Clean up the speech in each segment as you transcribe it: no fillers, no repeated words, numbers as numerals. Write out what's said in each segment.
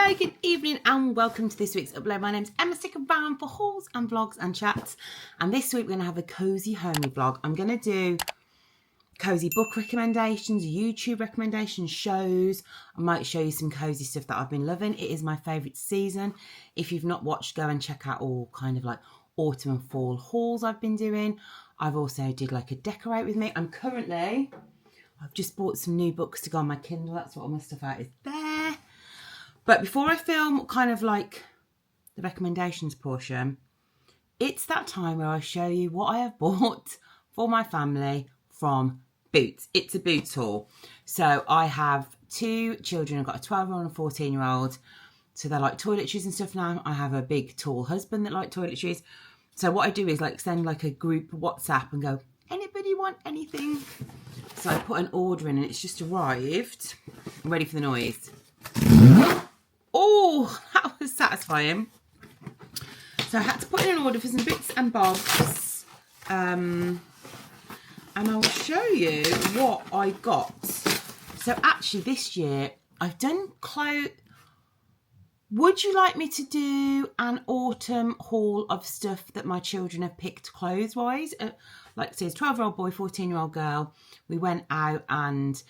Hello, good evening and welcome to this week's upload. My name's Emma. Stick around for hauls and vlogs and chats. And this week we're going to have a cosy homey vlog. I'm going to do cosy book recommendations, YouTube recommendations, shows. I might show you some cosy stuff that I've been loving. It is my favourite season. If you've not watched, go and check out all kind of like autumn and fall hauls I've been doing. I've also did like a decorate with me. I've just bought some new books to go on my Kindle. That's what all my stuff out is there. But before I film kind of like the recommendations portion, it's that time where I show you what I have bought for my family from Boots. It's a Boots haul. So I have two children. I've got a 12-year-old and a 14-year-old. So they like toiletries and stuff now. I have a big tall husband that likes toiletries. So what I do is like send like a group WhatsApp and go, anybody want anything? So I put an order in and it's just arrived. I'm ready for the noise. Oh, that was satisfying. So I had to put in an order for some bits and bobs. And I'll show you what I got. So actually this year I've done clothes. Would you like me to do an autumn haul of stuff that my children have picked clothes-wise? Like say, it's 12-year-old boy, 14-year-old girl. We went out and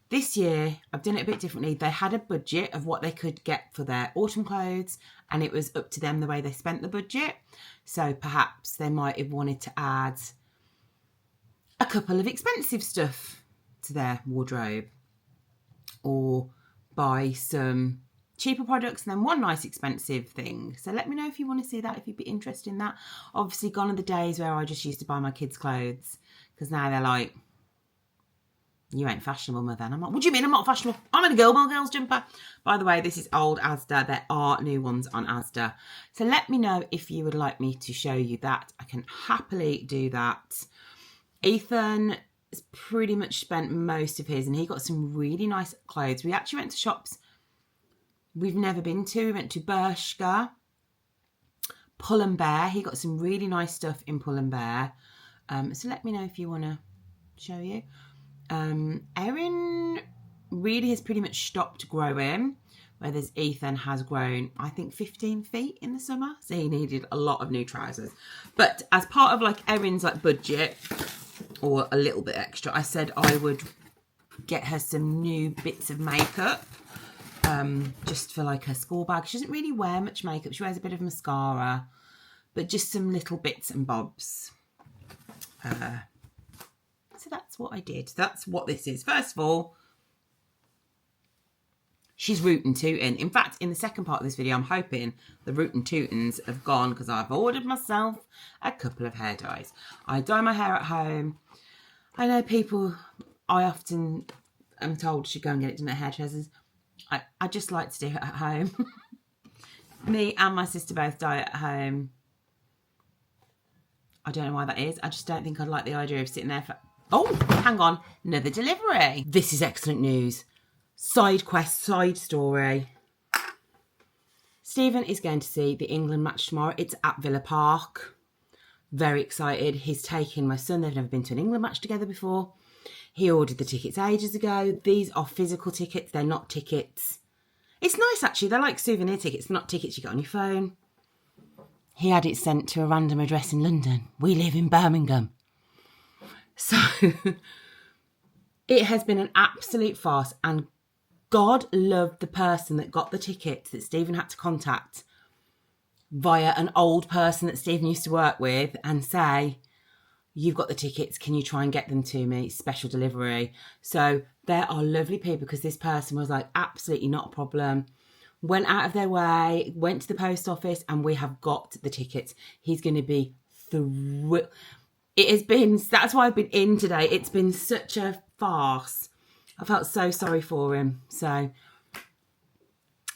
this year, I've done it a bit differently. They had a budget of what they could get for their autumn clothes and it was up to them the way they spent the budget. So perhaps they might have wanted to add a couple of expensive stuff to their wardrobe or buy some cheaper products and then one nice expensive thing. So let me know if you want to see that, if you'd be interested in that. Obviously, gone are the days where I just used to buy my kids' clothes because now they're like, you ain't fashionable, mother. And I'm like, what do you mean I'm not fashionable? I'm in a Gilmore Girls jumper. By the way, this is old Asda. There are new ones on Asda. So let me know if you would like me to show you that. I can happily do that. Ethan has pretty much spent most of his and he got some really nice clothes. We actually went to shops we've never been to. We went to Bershka, Pull and Bear. He got some really nice stuff in Pull and Bear. So let me know if you want to show you. Ahern really has pretty much stopped growing, whereas Ethan has grown, I think, 15 feet in the summer. So he needed a lot of new trousers. But as part of like Ahern's like budget, or a little bit extra, I said I would get her some new bits of makeup. Just for like her school bag. She doesn't really wear much makeup. She wears a bit of mascara, but just some little bits and bobs. So that's what I did. That's what this is. First of all, she's rootin' tootin'. In fact, in the second part of this video, I'm hoping the rootin' tootins have gone because I've ordered myself a couple of hair dyes. I dye my hair at home. I know people, I often am told should go and get it done at hairdressers. I just like to do it at home. Me and my sister both dye at home. I don't know why that is. I just don't think I'd like the idea of sitting there for... Oh, hang on. Another delivery. This is excellent news. Side quest, side story. Stephen is going to see the England match tomorrow. It's at Villa Park. Very excited. He's taking my son. They've never been to an England match together before. He ordered the tickets ages ago. These are physical tickets. They're not tickets. It's nice, actually. They're like souvenir tickets, not tickets you get on your phone. He had it sent to a random address in London. We live in Birmingham. So it has been an absolute farce. And God loved the person that got the tickets that Stephen had to contact via an old person that Stephen used to work with and say, you've got the tickets, can you try and get them to me? Special delivery. So there are lovely people because this person was like, absolutely not a problem. Went out of their way, went to the post office, and we have got the tickets. He's going to be thrilled. It has been, that's why I've been in today. It's been such a farce. I felt so sorry for him. So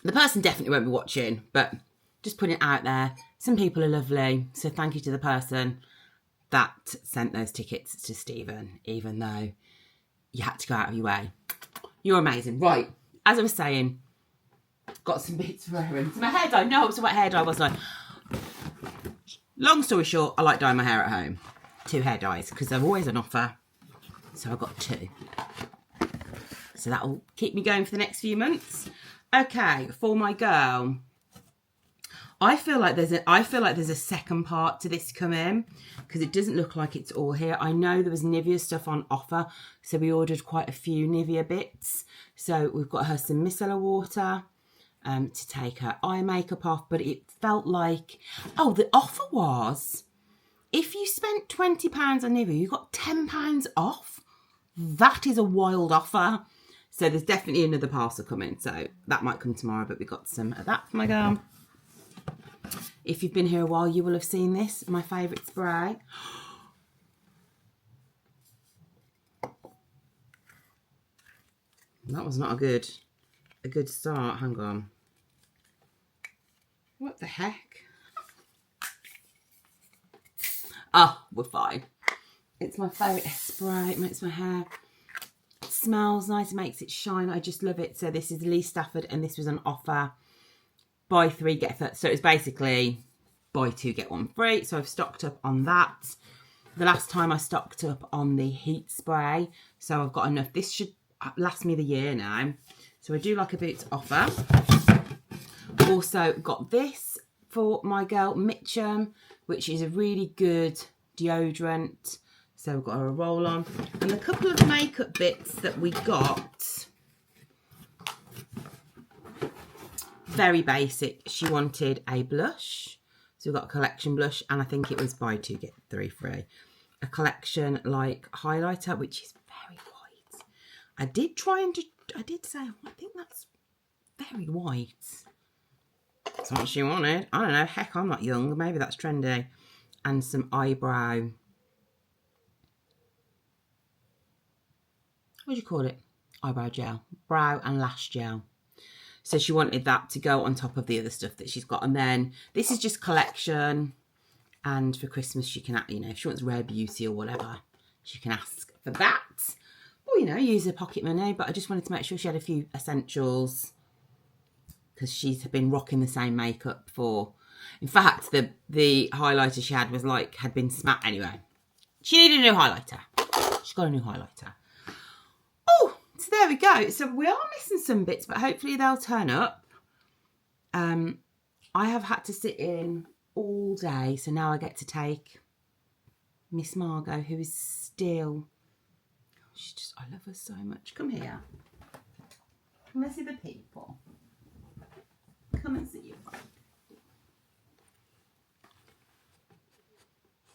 the person definitely won't be watching, but just putting it out there. Some people are lovely. So thank you to the person that sent those tickets to Stephen, even though you had to go out of your way. You're amazing. Right, as I was saying, got some bits for Ahern. So my hair dye, no, so what hair dye was like. Long story short, I like dyeing my hair at home. 2 hair dyes, because they're always on offer. So I got 2. So that will keep me going for the next few months. Okay, for my girl, I feel like there's a second part to this coming because it doesn't look like it's all here. I know there was Nivea stuff on offer, so we ordered quite a few Nivea bits. So we've got her some micellar water to take her eye makeup off, but it felt like, oh, the offer was, if you spent £20 on Nivea, you got £10 off. That is a wild offer. So there's definitely another parcel coming, so that might come tomorrow, but we got some of that for my girl. If you've been here a while, you will have seen this, my favourite spray. That was not a good start. Hang on. What the heck? Oh, we're fine. It's my favourite spray. It makes my hair, it smells nice, it makes it shine. I just love it. So this is Lee Stafford, and this was an offer. Buy 3, get 30. So it's basically buy 2, get 1 free. So I've stocked up on that. The last time I stocked up on the heat spray. So I've got enough. This should last me the year now. So I do like a Boots offer. Also got this for my girl Mitchum, which is a really good deodorant. So we've got her a roll on. And a couple of makeup bits that we got. Very basic. She wanted a blush. So we've got a collection blush, and I think it was buy 2, get 3 free. A collection like highlighter, which is very white. I did say, I think that's very white. That's what she wanted. I don't know. Heck, I'm not young. Maybe that's trendy. And some eyebrow. What do you call it? Eyebrow gel. Brow and lash gel. So she wanted that to go on top of the other stuff that she's got. And then this is just collection. And for Christmas, she can, you know, if she wants Rare Beauty or whatever, she can ask for that. Or, you know, use her pocket money. But I just wanted to make sure she had a few essentials. Because she's been rocking the same makeup for... In fact, the highlighter she had was like, had been smacked. Anyway, she needed a new highlighter. She's got a new highlighter. Oh, so there we go. So we are missing some bits, but hopefully they'll turn up. I have had to sit in all day, so now I get to take Miss Margot, who is still... She's just, I love her so much. Come here. Come and see the people. Come and see you.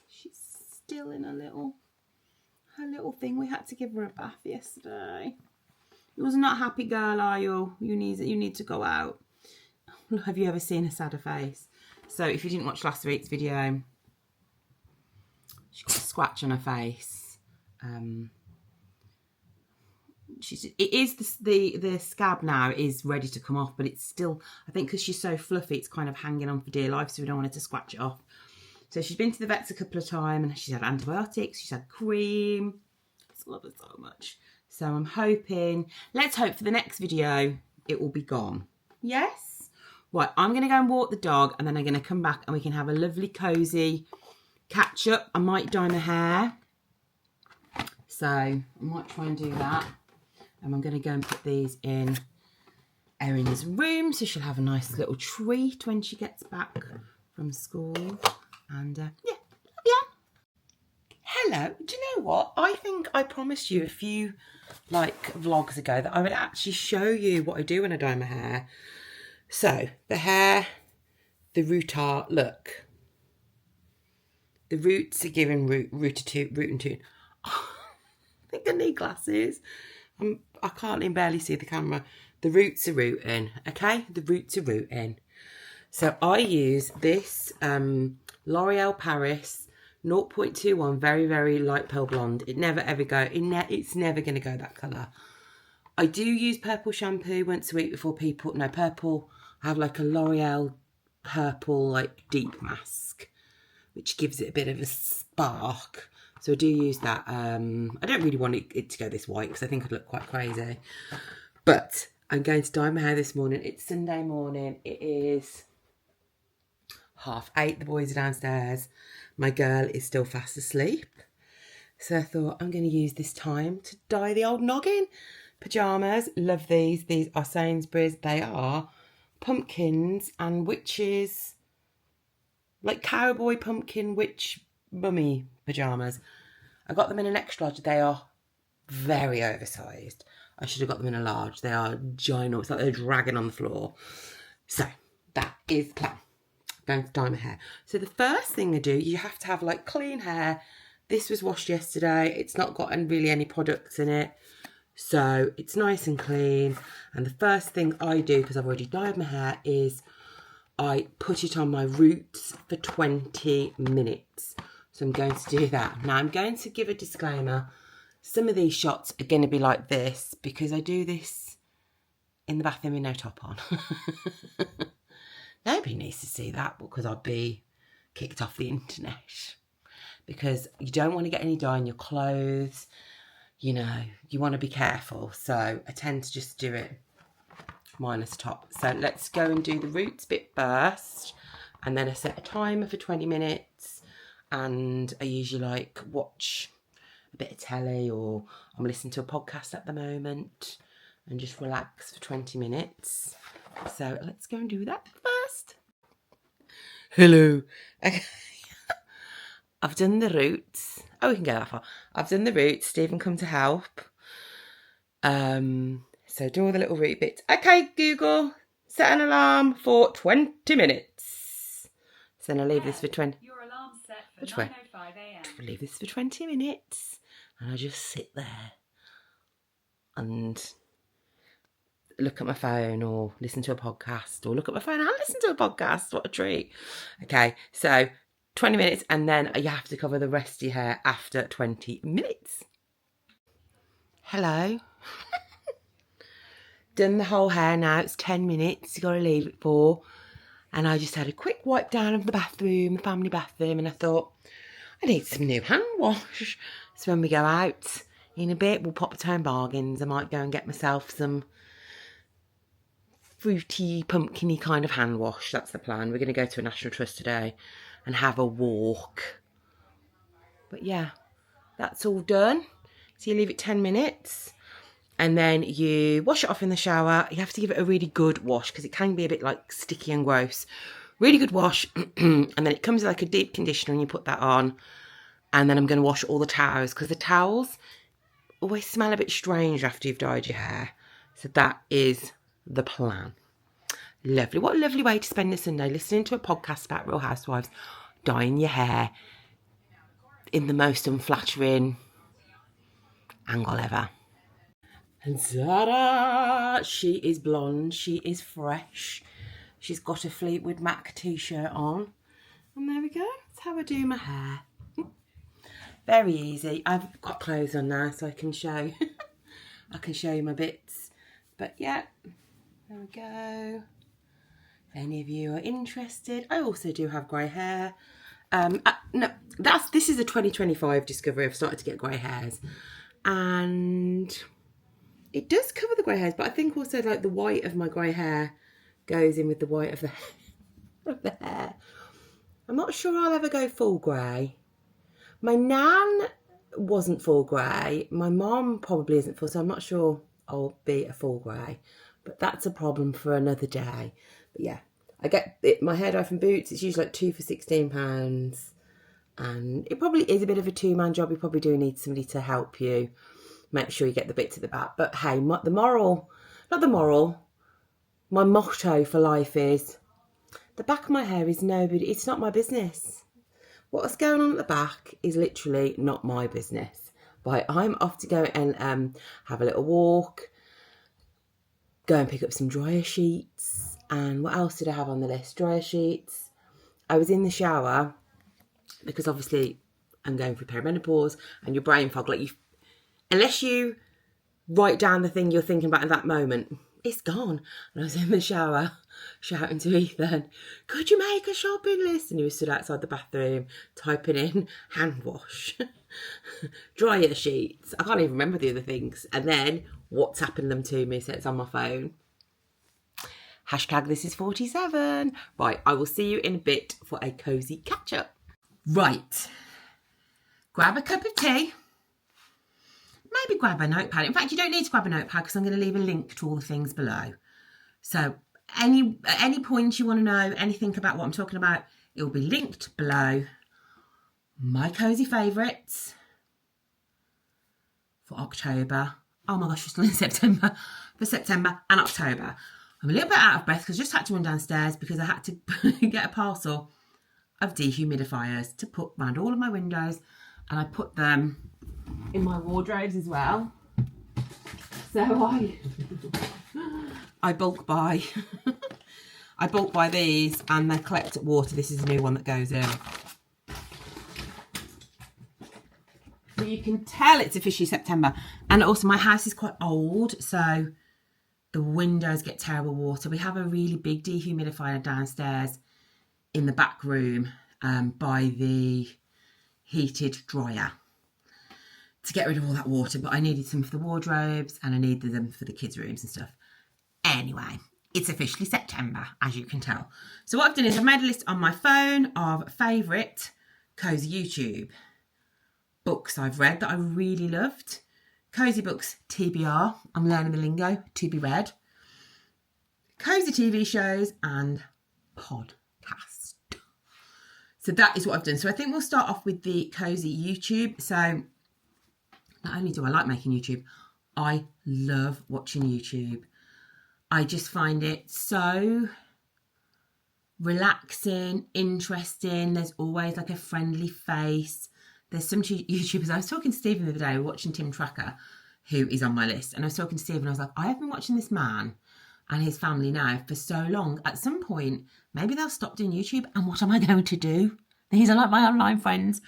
She's still in her little thing. We had to give her a bath yesterday. You was not happy, girl, are you? You need to go out. Have you ever seen a sadder face? So if you didn't watch last week's video, she got a scratch on her face. The scab now is ready to come off, but it's still, I think because she's so fluffy, it's kind of hanging on for dear life, so we don't want her to scratch it off. So she's been to the vets a couple of times, and she's had antibiotics, she's had cream. I just love her so much. So I'm hoping, let's hope for the next video, it will be gone. Yes? Right, I'm going to go and walk the dog, and then I'm going to come back and we can have a lovely cozy catch up. I might dye my hair. So I might try and do that. And I'm going to go and put these in Erin's room, so she'll have a nice little treat when she gets back from school. And yeah. Hello. Do you know what? I think I promised you a few vlogs ago that I would actually show you what I do when I dye my hair. So the hair, the root art. Look, the roots are giving root and toon. Oh, I think I need glasses. I can't even barely see the camera. The roots are rooting, okay? The roots are rooting. So I use this L'Oreal Paris 0.21, very, very light pale blonde. It never ever go, it's never going to go that colour. I do use purple shampoo once a week before purple. I have like a L'Oreal purple, like deep mask, which gives it a bit of a spark. So I do use that. I don't really want it to go this white because I think I'd look quite crazy. But I'm going to dye my hair this morning. It's Sunday morning. It is 8:30. The boys are downstairs. My girl is still fast asleep. So I thought I'm going to use this time to dye the old noggin pyjamas. Love these. These are Sainsbury's. They are pumpkins and witches, like cowboy pumpkin witch mummy pyjamas. I got them in an extra large. They are very oversized. I should have got them in a large. They are ginormous. It's like they're dragging on the floor. So that is the plan. I'm going to dye my hair. So the first thing I do, you have to have like clean hair. This was washed yesterday. It's not got really any products in it. So it's nice and clean. And the first thing I do, because I've already dyed my hair, is I put it on my roots for 20 minutes. So I'm going to do that. Now I'm going to give a disclaimer. Some of these shots are going to be like this because I do this in the bathroom with no top on. Nobody needs to see that because I'd be kicked off the internet. Because you don't want to get any dye in your clothes. You know, you want to be careful. So I tend to just do it minus top. So let's go and do the roots bit first. And then I set a timer for 20 minutes. And I usually like watch a bit of telly, or I'm listening to a podcast at the moment and just relax for 20 minutes. So let's go and do that first. Hello. Okay. I've done the roots. Oh, we can go that far. I've done the roots. Stephen come to help. So do all the little root bits. Okay, Google, set an alarm for 20 minutes. So then I'll leave this for 20. Your alarm set for 9:05 a.m. I'll leave this for 20 minutes. And I just sit there and look at my phone or listen to a podcast, or look at my phone and listen to a podcast. What a treat. Okay, so 20 minutes, and then you have to cover the rest of your hair after 20 minutes. Hello. Done the whole hair now. It's 10 minutes. You got to leave it for. And I just had a quick wipe down of the bathroom, the family bathroom, and I thought, I need some new hand wash. So when we go out in a bit, we'll pop to Home Bargains. I might go and get myself some fruity, pumpkin-y kind of hand wash. That's the plan. We're going to go to a National Trust today and have a walk. But yeah, that's all done. So you leave it 10 minutes and then you wash it off in the shower. You have to give it a really good wash because it can be a bit like sticky and gross. Really good wash. And then it comes with like a deep conditioner and you put that on. And then I'm going to wash all the towels because the towels always smell a bit strange after you've dyed your hair. So that is the plan. Lovely. What a lovely way to spend a Sunday, listening to a podcast about Real Housewives, dyeing your hair in the most unflattering angle ever. And ta-da! She is blonde. She is fresh. She's got a Fleetwood Mac t-shirt on. And there we go. That's how I do my hair. Very easy. I've got clothes on now so I can show I can show you my bits. But yeah, there we go. If any of you are interested, I also do have grey hair. No, this is a 2025 discovery. I've started to get grey hairs, and it does cover the grey hairs, but I think also like the white of my grey hair goes in with the white of the hair. I'm not sure I'll ever go full grey. My nan wasn't full grey. My mum probably isn't full, so I'm not sure I'll be a full grey. But that's a problem for another day. But yeah, I get it, my hair dye from Boots. It's usually like 2 for £16. And it probably is a bit of a two-man job. You probably do need somebody to help you make sure you get the bits at the back. But hey, my motto for life is, the back of my hair is it's not my business. What's going on at the back is literally not my business. But I'm off to go and have a little walk, go and pick up some dryer sheets. And what else did I have on the list? Dryer sheets. I was in the shower because obviously I'm going through perimenopause and your brain fog, unless you write down the thing you're thinking about in that moment, it's gone. And I was in the shower shouting to Ethan, could you make a shopping list? And he was stood outside the bathroom typing in hand wash, dryer sheets. I can't even remember the other things. And then WhatsApping them to me, so it's on my phone. #this is 47. Right, I will see you in a bit for a cosy catch up. Right, grab a cup of tea. maybe grab a notepad. In fact, you don't need to grab a notepad because I'm going to leave a link to all the things below. So at any point you want to know anything about what I'm talking about, it will be linked below. My cosy favourites for October. Oh my gosh, we're still in September. For September and October. I'm a little bit out of breath because I just had to run downstairs because I had to get a parcel of dehumidifiers to put around all of my windows, and I put them in my wardrobes as well. So I bulk buy I bulk buy these, and they collect water. This is a new one that goes in. So you can tell it's officially September. And also my house is quite old, so the windows get terrible water. We have a really big dehumidifier downstairs in the back room by the heated dryer to get rid of all that water. But I needed some for the wardrobes and I needed them for the kids' rooms and stuff. Anyway, it's officially September, as you can tell. So what I've done is I've made a list on my phone of favourite Cosy YouTube books I've read that I really loved. Cosy Books TBR, I'm learning the lingo, to be read. Cosy TV Shows and podcast. So that is what I've done. So I think we'll start off with the Cosy YouTube. So not only do I like making YouTube, I love watching YouTube. I just find it so relaxing, interesting. There's always like a friendly face. There's some YouTubers. I was talking to Stephen the other day. We were watching Tim Tracker, who is on my list. And I was talking to Stephen. I was like, I have been watching this man and his family now for so long. At some point, maybe they'll stop doing YouTube. And what am I going to do? These are like my online friends.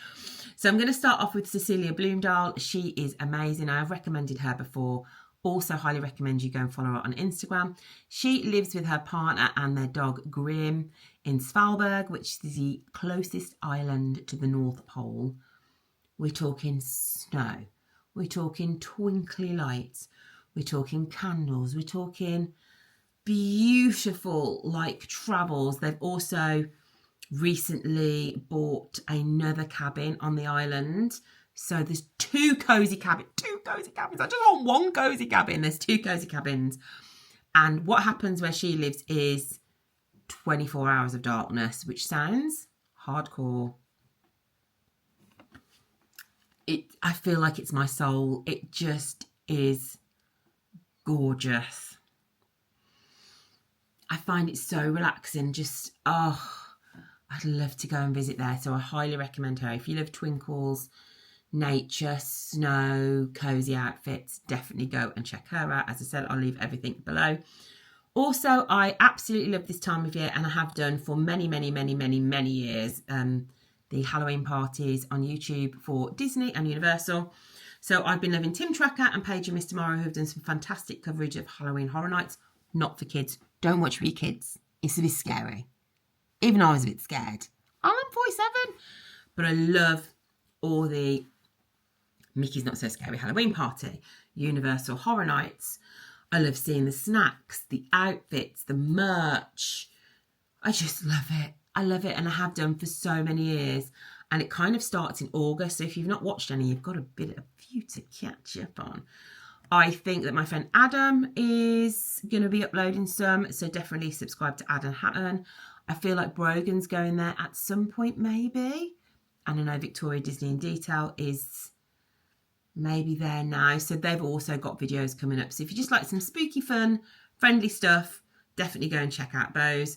So I'm going to start off with Cecelia Bloomdahl. She is amazing. I have recommended her before. Also highly recommend you go and follow her on Instagram. She lives with her partner and their dog Grim in Svalbard, which is the closest island to the North Pole. We're talking snow. We're talking twinkly lights. We're talking candles. We're talking beautiful like travels. They've also recently bought another cabin on the island. So there's two cozy cabins. I just want one cozy cabin. There's two cozy cabins. And what happens where she lives is 24 hours of darkness, which sounds hardcore. I feel like it's my soul. It just is gorgeous. I find it so relaxing. Just, I'd love to go and visit there. So I highly recommend her. If you love twinkles, nature, snow, cozy outfits, definitely go and check her out. As I said, I'll leave everything below. Also, I absolutely love this time of year, and I have done for many years, the Halloween parties on YouTube for Disney and Universal. So I've been loving Tim Tracker and Paige and Mr. Morrow, who've done some fantastic coverage of Halloween Horror Nights. Not for kids. Don't watch for your kids. It's a bit scary. Even I was a bit scared. I'm 47. But I love all the Mickey's Not So Scary Halloween Party, Universal Horror Nights. I love seeing the snacks, the outfits, the merch. I just love it. I love it, and I have done for so many years. And it kind of starts in August. So if you've not watched any, you've got a few to catch up on. I think that my friend Adam is going to be uploading some. So definitely subscribe to Ahern. I feel like Brogan's going there at some point, maybe. And I know Victoria Disney in Detail is maybe there now. So they've also got videos coming up. So if you just like some spooky fun, friendly stuff, definitely go and check out those.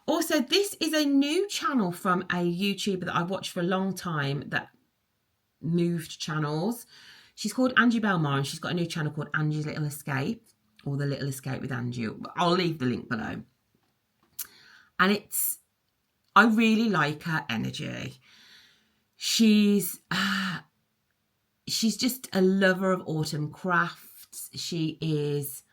Also, this is a new channel from a YouTuber that I've watched for a long time that moved channels. She's called Angie Belmar, and she's got a new channel called Angie's Little Escape, or The Little Escape with Angie. I'll leave the link below. And I really like her energy. She's just a lover of autumn crafts. She is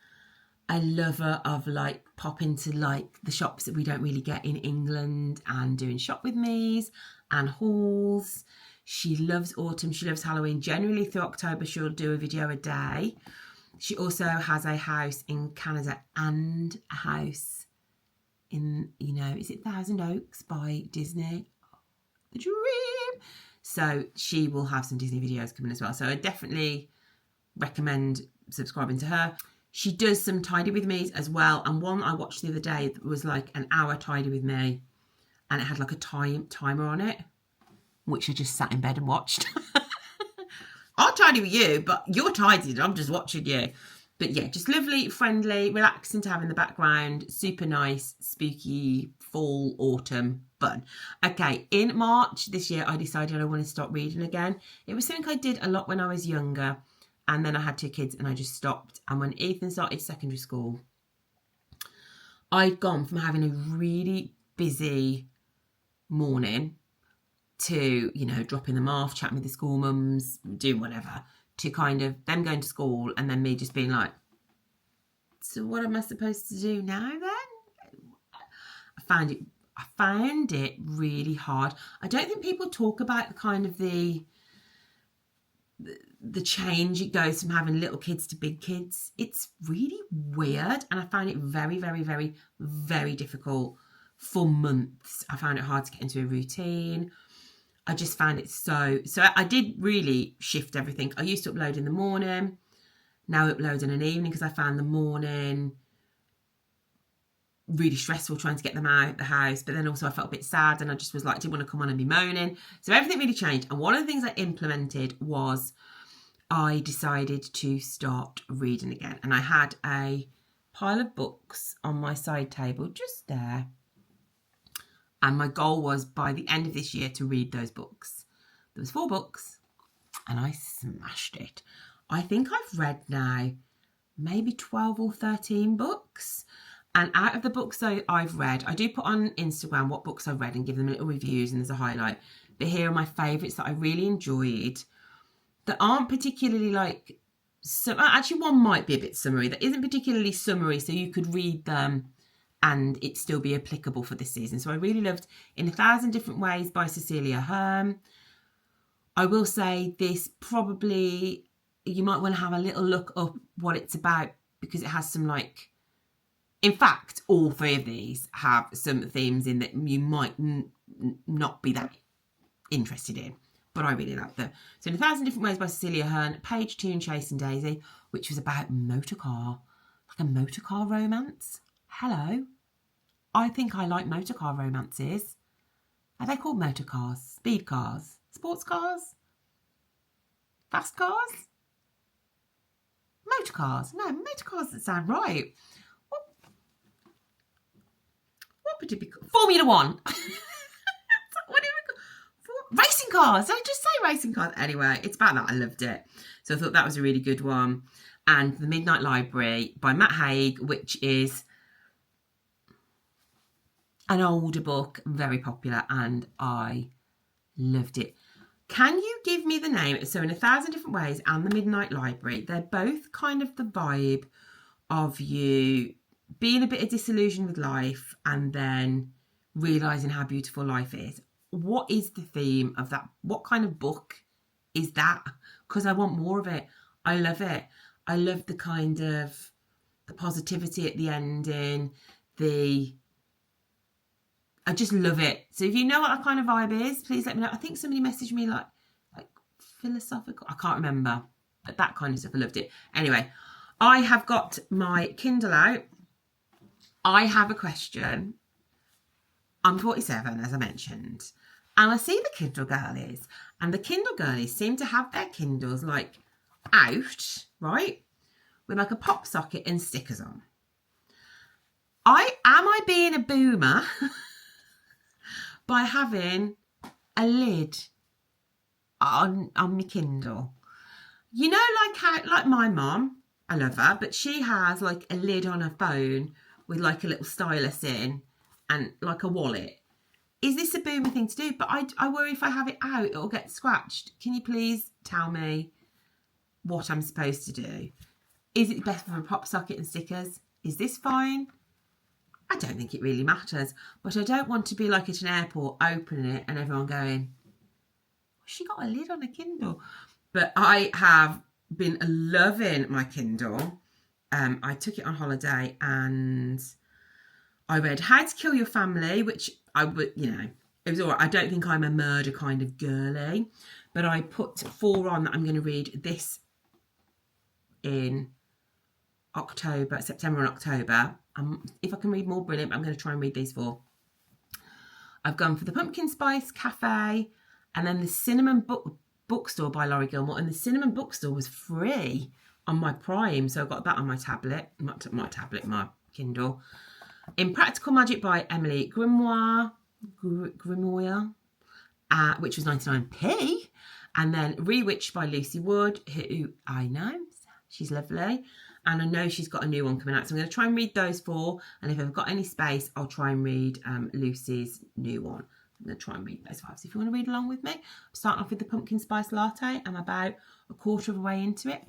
a lover of like popping to like the shops that we don't really get in England and doing shop with me's and hauls. She loves autumn. She loves Halloween. Generally through October, she'll do a video a day. She also has a house in Canada and a house in, is it Thousand Oaks by Disney? The dream. So she will have some Disney videos coming as well. So I definitely recommend subscribing to her. She does some Tidy With Me's as well. And one I watched the other day that was like an hour Tidy With Me. And it had like a timer on it, which I just sat in bed and watched. I'll tidy with you, but you're tidied. I'm just watching you. But yeah, just lovely, friendly, relaxing to have in the background. Super nice, spooky, fall, autumn fun. Okay, in March this year, I decided I wanted to start reading again. It was something I did a lot when I was younger. And then I had 2 kids and I just stopped. And when Ethan started secondary school, I'd gone from having a really busy morning to, you know, dropping them off, chatting with the school mums, doing whatever, to kind of them going to school and then me just being like, so what am I supposed to do now then? I found it really hard. I don't think people talk about the kind of the change it goes from having little kids to big kids. It's really weird, and I found it very, very, very, very difficult for months. I found it hard to get into a routine. I just found it so I did really shift everything. I used to upload in the morning. Now I upload in an evening because I found the morning really stressful trying to get them out the house. But then also I felt a bit sad and I just was like, I didn't want to come on and be moaning. So everything really changed. And one of the things I implemented was I decided to start reading again. And I had a pile of books on my side table just there. And my goal was by the end of this year to read those books. There was 4 books and I smashed it. I think I've read now maybe 12 or 13 books. And out of the books I've read, I do put on Instagram what books I've read and give them little reviews and there's a highlight. But here are my favourites that I really enjoyed that aren't particularly like... actually, one might be a bit summary. That isn't particularly summary, so you could read them and it still be applicable for this season. So I really loved In 1,000 Different Ways by Cecelia Ahern. I will say this probably, you might want to have a little look up what it's about because it has some like, in fact, all 3 of these have some themes in that you might not be that interested in, but I really like them. So In 1,000 Different Ways by Cecelia Ahern, Paige, Toon, Chase and Daisy, which was about motorcar, like a motorcar romance. Hello. I think I like motorcar romances. Are they called motorcars? Speed cars? Sports cars? Fast cars? Motorcars? No, motorcars that sound right. What would it be called? Formula One. What do we call? Racing cars. Did I just say racing cars? Anyway, it's about that. I loved it. So I thought that was a really good one. And The Midnight Library by Haig, which is an older book, very popular, and I loved it. Can you give me the name? So In 1,000 Different Ways and The Midnight Library, they're both kind of the vibe of you being a bit disillusioned with life and then realising how beautiful life is. What is the theme of that? What kind of book is that? Because I want more of it. I love it. I love the kind of the positivity at the ending, I just love it. So if you know what that kind of vibe is, please let me know. I think somebody messaged me like philosophical. I can't remember. But that kind of stuff. I loved it. Anyway, I have got my Kindle out. I have a question. I'm 47, as I mentioned. And I see the Kindle girlies. And the Kindle girlies seem to have their Kindles like out, right? With like a pop socket and stickers on. Am I being a boomer by having a lid on my Kindle? You know, like my mum, I love her, but she has like a lid on her phone with like a little stylus in and like a wallet. Is this a boomer thing to do? But I worry if I have it out, it'll get scratched. Can you please tell me what I'm supposed to do? Is it best for a pop socket and stickers? Is this fine? I don't think it really matters, but I don't want to be like at an airport opening it and everyone going, she got a lid on a Kindle. But I have been loving my Kindle. I took it on holiday and I read How to Kill Your Family, which I would, you know, it was all right. I don't think I'm a murder kind of girly, but I put 4 on that I'm going to read this in September and October. If I can read more, brilliant. I'm going to try and read these 4. I've gone for the Pumpkin Spice Cafe and then the Cinnamon Bookstore by Laurie Gilmore. And the Cinnamon Bookstore was free on my Prime, so I got that on my tablet, my Kindle. Impractical Magic by Emily Grimoire, which was 99p. And then Rewitched by Lucy Wood, who I know, she's lovely. And I know she's got a new one coming out. So I'm going to try and read those 4. And if I've got any space, I'll try and read Lucy's new one. I'm going to try and read those 5. So if you want to read along with me, I'm starting off with the Pumpkin Spice Latte. I'm about a quarter of the way into it.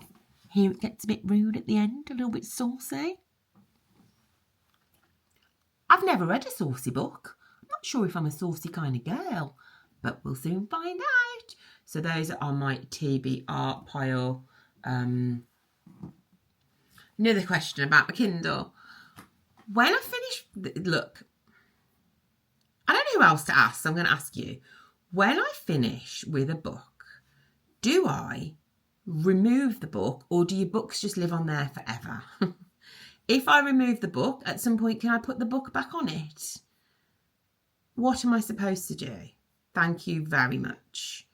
Here it gets a bit rude at the end, a little bit saucy. I've never read a saucy book. I'm not sure if I'm a saucy kind of girl, but we'll soon find out. So those are on my TBR pile. Another question about my Kindle. When I finish, look, I don't know who else to ask, so I'm going to ask you. When I finish with a book, do I remove the book or do your books just live on there forever? If I remove the book, at some point, can I put the book back on it? What am I supposed to do? Thank you very much.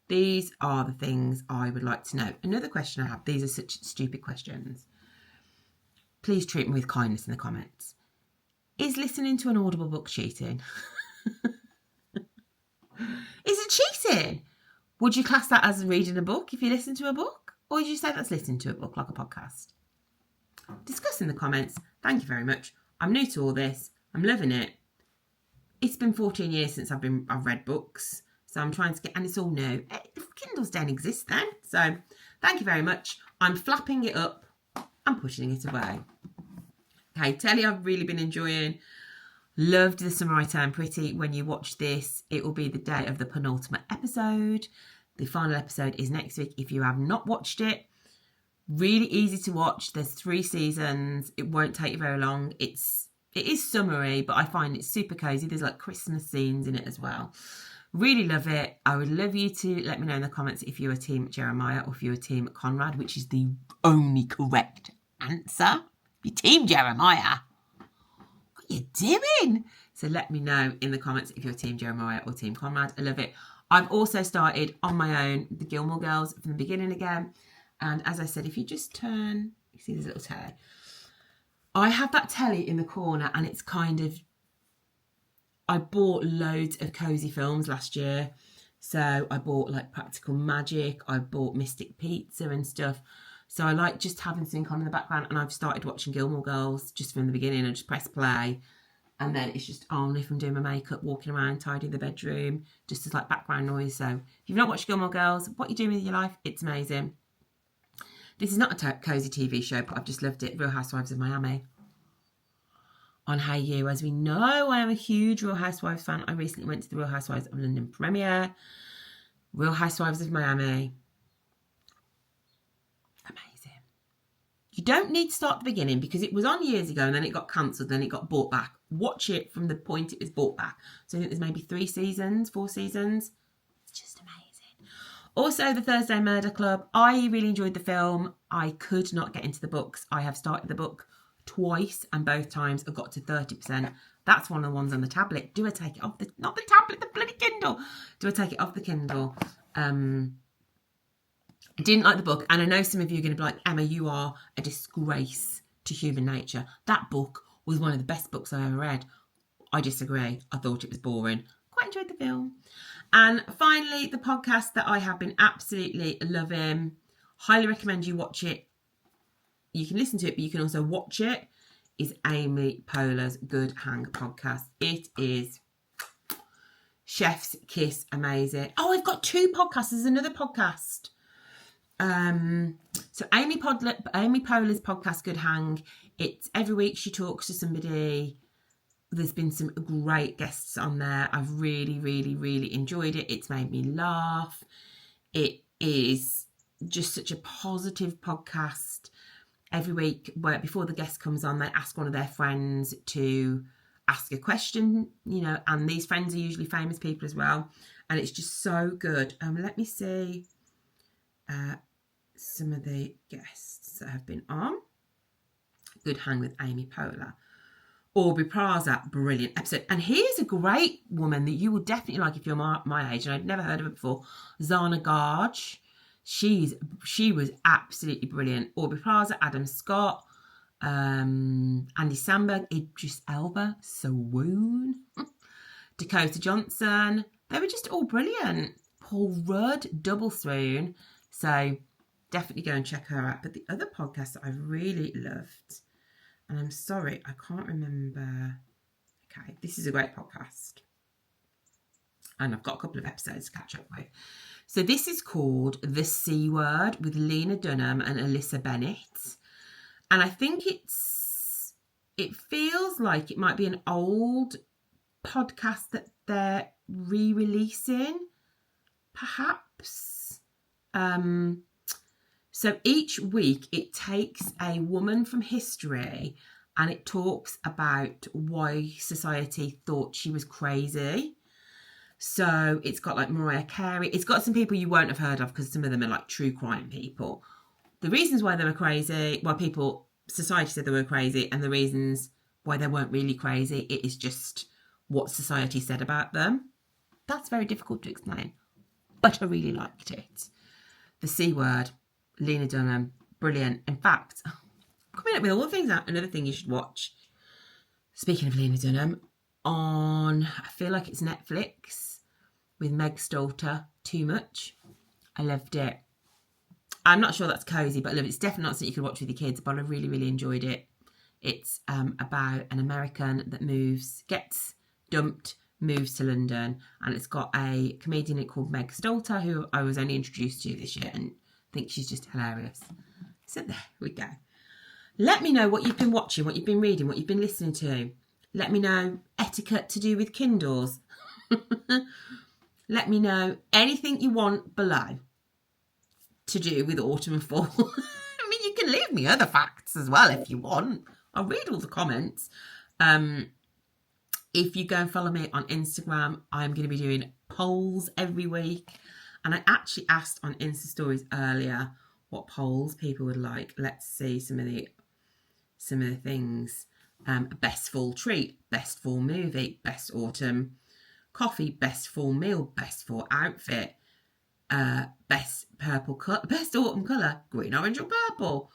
These are the things I would like to know. Another question I have, these are such stupid questions. Please treat me with kindness in the comments. Is listening to an Audible book cheating? Is it cheating? Would you class that as reading a book if you listen to a book? Or would you say that's listening to a book like a podcast? Discuss in the comments. Thank you very much. I'm new to all this. I'm loving it. It's been 14 years since I've read books. So I'm trying to get, and it's all new. Kindles don't exist then. So thank you very much. I'm flapping it up and putting it away. Okay, Telly I've really been enjoying. Loved The Summer I Turned Pretty. When you watch this, it will be the day of the penultimate episode. The final episode is next week. If you have not watched it, really easy to watch. There's 3 seasons. It won't take you very long. It is summery, but I find it super cozy. There's like Christmas scenes in it as well. Really love it. I would love you to let me know in the comments if you're a team Jeremiah or if you're a team Conrad, which is the only correct answer. If you're team Jeremiah, what are you doing? So let me know in the comments if you're team Jeremiah or team Conrad. I love it. I've also started on my own the Gilmore Girls from the beginning again. And as I said, if you just turn, you see this little telly. I have that telly in the corner and it's kind of, I bought loads of cozy films last year. So I bought like Practical Magic, I bought Mystic Pizza and stuff. So I like just having something on in the background, and I've started watching Gilmore Girls just from the beginning. I just press play and then it's just on if I'm doing my makeup, walking around, tidying the bedroom, just as like background noise. So if you've not watched Gilmore Girls, what you're doing with your life, it's amazing. This is not a Cosy TV show, but I've just loved it. Real Housewives of Miami on Hayu. As we know, I am a huge Real Housewives fan. I recently went to the Real Housewives of London premiere. Real Housewives of Miami. Amazing. You don't need to start at the beginning because it was on years ago and then it got cancelled, then it got bought back. Watch it from the point it was bought back. So I think there's maybe 4 seasons. It's just amazing. Also, The Thursday Murder Club. I really enjoyed the film. I could not get into the books. I have started the book twice and both times I got to 30%. That's one of the ones on the tablet. Do I take it off the, not the tablet, the bloody Kindle. Do I take it off the Kindle? I didn't like the book. And I know some of you are going to be like, Emma, you are a disgrace to human nature. That book was one of the best books I ever read. I disagree. I thought it was boring. Quite enjoyed the film. And finally, the podcast that I have been absolutely loving. Highly recommend you watch it. You can listen to it, but you can also watch it. Is Amy Poehler's Good Hang podcast. It is chef's kiss amazing. Oh, I've got 2 podcasts. There's another podcast. So Amy Poehler's podcast, Good Hang. It's every week she talks to somebody. There's been some great guests on there. I've really, really, really enjoyed it. It's made me laugh. It is just such a positive podcast. Every week, where before the guest comes on, they ask one of their friends to ask a question, you know, and these friends are usually famous people as well. And it's just so good. Let me see some of the guests. podcasts that have been on. Good Hang with Amy Poehler. Aubrey Plaza, brilliant episode. And here's a great woman that you will definitely like if you're my age, and I'd never heard of her before, Zana Garge. She was absolutely brilliant. Aubrey Plaza, Adam Scott, Andy Samberg, Idris Elba, Swoon, Dakota Johnson. They were just all brilliant. Paul Rudd, Double Swoon. So definitely go and check her out. But the other podcast that I really loved, and I'm sorry, I can't remember. Okay, this is a great podcast. And I've got a couple of episodes to catch up with. So this is called The C Word with Lena Dunham and Alissa Bennett. And I think it feels like it might be an old podcast that they're re-releasing, perhaps. So each week it takes a woman from history and it talks about why society thought she was crazy. So it's got like Mariah Carey. It's got some people you won't have heard of because some of them are like true crime people. The reasons why they were crazy, why society said they were crazy, and the reasons why they weren't really crazy, it is just what society said about them. That's very difficult to explain, but I really liked it. The C Word, Lena Dunham, brilliant. In fact, coming up with all the things out. Another thing you should watch, speaking of Lena Dunham, on, I feel like it's Netflix, with Meg Stalter, Too Much. I loved it. I'm not sure that's cozy, but I love it. It's definitely not something you could watch with your kids, but I really, really enjoyed it. It's about an American that gets dumped, moves to London, and it's got a comedian called Meg Stalter, who I was only introduced to this year, and I think she's just hilarious. So there we go. Let me know what you've been watching, what you've been reading, what you've been listening to. Let me know etiquette to do with Kindles. Let me know anything you want below to do with autumn and fall. I mean, you can leave me other facts as well if you want. I'll read all the comments. If you go and follow me on Instagram, I'm going to be doing polls every week. And I actually asked on Insta Stories earlier what polls people would like. Let's see some of the things. Best fall treat, best fall movie, best autumn coffee, best fall meal, best fall outfit, best autumn colour, green, orange or purple,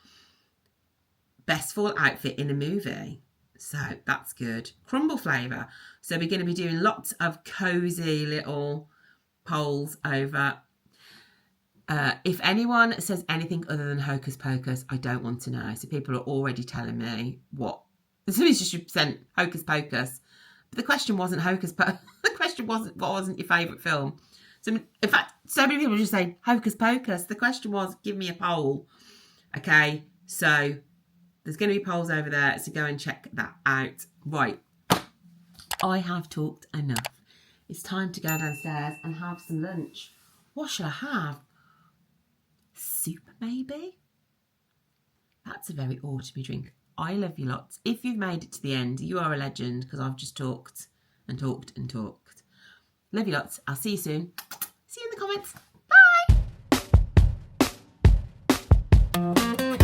best fall outfit in a movie. So that's good. Crumble flavour. So we're going to be doing lots of cosy little polls over. If anyone says anything other than hocus pocus, I don't want to know. So people are already telling me what. Somebody's just sent hocus pocus. But the question wasn't hocus pocus. The question wasn't what wasn't your favourite film. So in fact, so many people are just saying hocus pocus. The question was, give me a poll. Okay, so there's going to be polls over there. So go and check that out. Right. I have talked enough. It's time to go downstairs and have some lunch. What shall I have? Soup, maybe? That's a very autumny drink. I love you lots. If you've made it to the end, you are a legend because I've just talked and talked and talked. Love you lots. I'll see you soon. See you in the comments. Bye.